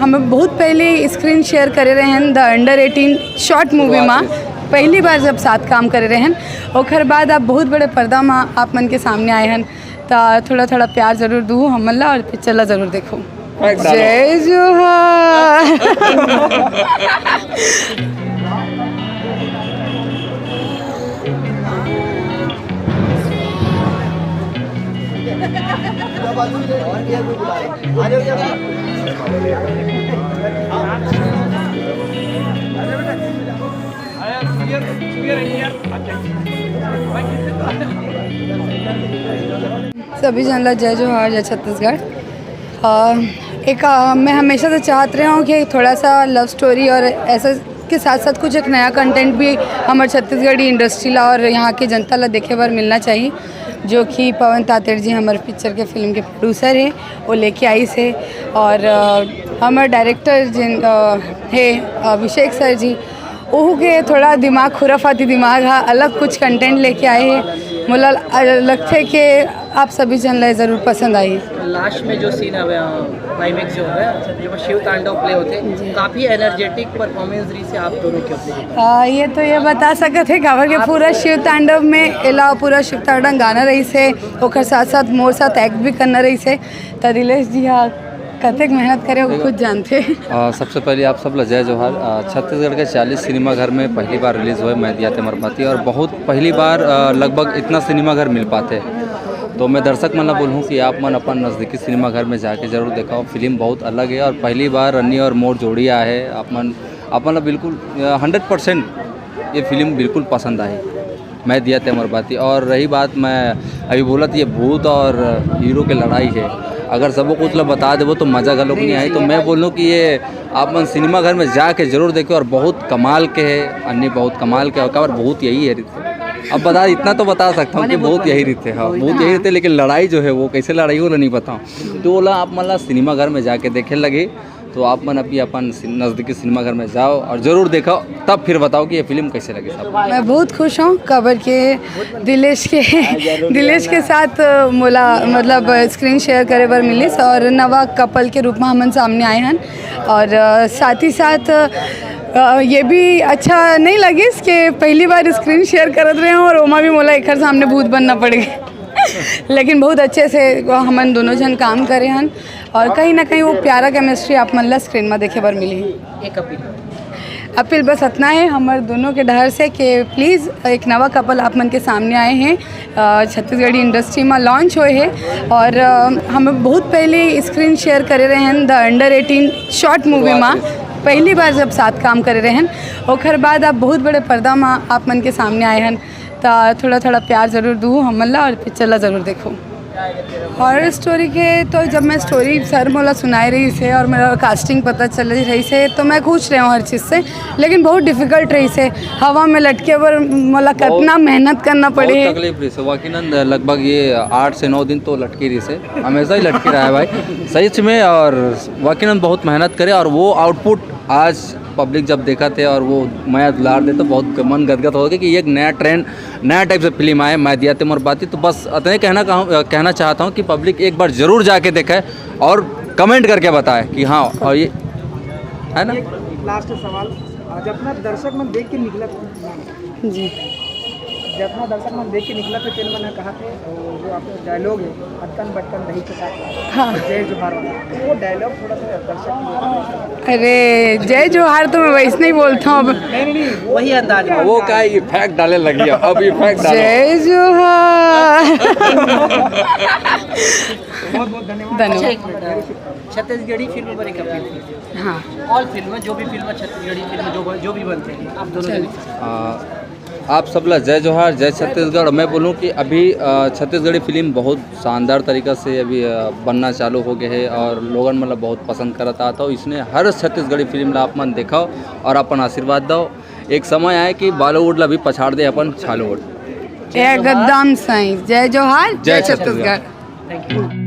हम बहुत पहले स्क्रीन शेयर करे रहे हैं द अंडर 18 शॉर्ट मूवी में पहली बार जब साथ काम करे रहे हैं। ओकर बाद आप बहुत बड़े पर्दा में आप मन के सामने आए हैं तो थोड़ा थोड़ा प्यार ज़रूर दूँ हमला और पिक्चर ज़रूर देखो। जय जोहार। सभी जनला जय जोहार, जय छत्तीसगढ़। मैं हमेशा से चाहते रहा हूँ कि थोड़ा सा लव स्टोरी और ऐसा के साथ साथ कुछ एक नया कंटेंट भी हमारे छत्तीसगढ़ी इंडस्ट्री ला और यहाँ की जनता ला देखे बार मिलना चाहिए, जो कि पवन तातेड़ जी हमारे पिक्चर के फिल्म के प्रोड्यूसर है, वो लेके आई से। और हमारे डायरेक्टर जिन है अभिषेक सर जी, वो के थोड़ा दिमाग खुराफाती दिमाग है, अलग कुछ कंटेंट लेके आए हैं। मुझे लगता है कि आप सभी जन ला ज़रूर पसंद आई। लास्ट में जो सीन है क्लाइमेक्स जो है जो शिव तांडव प्ले होते हैं, काफ़ी एनर्जेटिक परफॉर्मेंस रही से आप दोनों के। ये तो ये बता सकते हैं काबर के पूरा शिव तांडव में अलावा पूरा शिव तांडव गाना रही से, और साथ साथ मोर साथ एक्ट भी करना रही से। तो दिलेश जी हाँ कतक मेहनत करे वो खुद जानते हैं। सबसे पहले आप सब जय जोहार। छत्तीसगढ़ के 40 सिनेमाघर में पहली बार रिलीज़ हुए मैं दिया तेमर बाती, और बहुत पहली बार लगभग इतना सिनेमाघर मिल पाते। तो मैं दर्शक मन बोलूँ कि आप मन अपन नज़दीकी सिनेमाघर में जाके ज़रूर देखा। फिल्म बहुत अलग है और पहली बार रन्नी और मोर जोड़ी आया है। अपन बिल्कुल 100% ये फिल्म बिल्कुल पसंद आई, मैं दिया तेमर बाती। और रही बात मैं अभी बोला था ये भूत और हीरो की लड़ाई है, अगर सबको कुछ बता देवो तो मज़ा गलों नहीं आई। तो मैं बोलूँ कि ये आप मन सिनेमाघर में जाके ज़रूर देखें, और बहुत कमाल के है अन्य, बहुत कमाल के और बहुत यही है। अब बता इतना तो बता सकता हूँ कि बहुत यही रहते। हाँ बहुत यही रहते, लेकिन लड़ाई जो है वो कैसे लड़ाई हो नहीं बताऊँ। तो बोला आप मतलब सिनेमाघर में जाके देखे लगे तो आप मन अभी अपन नज़दीकी सिनेमाघर में जाओ और ज़रूर देखो, तब फिर बताओ कि ये फिल्म कैसे लगी सब। मैं बहुत खुश हूँ कबर के दिलेश के साथ मोला मतलब स्क्रीन शेयर करे बार मिली और नवा कपल के रूप में हमन सामने आए हैं। और साथ ही साथ ये भी अच्छा नहीं लगी कि पहली बार स्क्रीन शेयर करते रहे और ओमा भी मोला एक सामने भूत बनना पड़ गया। लेकिन बहुत अच्छे से हमन दोनों जन काम करे हैं और कहीं ना कहीं वो प्यारा केमिस्ट्री आप मन ला स्क्रीन में देखे बार मिली। एक अपील बस इतना है हमारे दोनों के डर से कि प्लीज़ एक नवा कपल आप मन के सामने आए हैं, छत्तीसगढ़ी इंडस्ट्री में लॉन्च हुए हैं। और हम बहुत पहले स्क्रीन शेयर करे रहे हैं द अंडर 18 शॉर्ट मूवी में पहली बार जब साथ काम करे रहे हैं। ओकर बाद आप बहुत बड़े पर्दा में आप मन के सामने आए हैं तो थोड़ा थोड़ा प्यार ज़रूर दूँ हमला और पिक्चर ज़रूर देखो। हॉरर स्टोरी के तो जब मैं स्टोरी सर मोला सुनाई रही से और मेरा कास्टिंग पता चल रही से तो मैं खुश रहा हूँ हर चीज़ से, लेकिन बहुत डिफ़िकल्ट रही से हवा में लटके पर मोला कितना मेहनत करना पड़े है। तकलीफ रही से वाकिनंद लगभग ये 8 से 9 दिन तो लटकी रही से, हमेशा ही लटकी रहा है भाई सच में। और वाकिनंद बहुत मेहनत करे और वो आउटपुट आज पब्लिक जब देखा थे और वो माया दुलार दे तो बहुत मन गदगद हो गया कि ये एक नया ट्रेंड नया टाइप से फिल्म आए मैं दिया तेमर बाती। तो बस इतने कहना चाहता हूँ कि पब्लिक एक बार ज़रूर जाके देखे और कमेंट करके बताए कि हाँ। और ये है ना लास्ट सवाल, जब अपना दर्शक मन देख के निकला जी, जब अपना दर्शक मन देख के निकला तो फिल्म ने कहा थे जो आपका डायलॉग है अटकन बटकन दही के साथ, हाँ जय जोहार वाला, तो वो डायलॉग थोड़ा सा दर्शक। अरे जय जोहार तो मैं वैसे नहीं बोलता हूँ अब, नहीं वही अंदाज है। वो क्या इफेक्ट डाले लगी है अब इफेक्ट डाले। जय जोहार। बहुत बहुत धन्यवाद। अच्छा एक मिनट, छत्तीसगढ़ी फिल्म पर एक अपील। हाँ ऑल फिल्म जो भी फिल्म छत्तीसगढ़ी फिल्म जो भी बनते हैं आप दोनों आप सब ला जय जोहार, जय छत्तीसगढ़। मैं बोलूँ कि अभी छत्तीसगढ़ी फिल्म बहुत शानदार तरीक़ा से अभी बनना चालू हो गए है और लोगन मतलब बहुत पसंद करता था। इसने हर छत्तीसगढ़ी फिल्म ला आप मन देखाओ और अपन आशीर्वाद दो। एक समय आए कि बॉलीवुड ला भी पछाड़ दे अपन छालीवुड। एकदम सही। जय जोहार, जय छत्तीसगढ़। Thank you.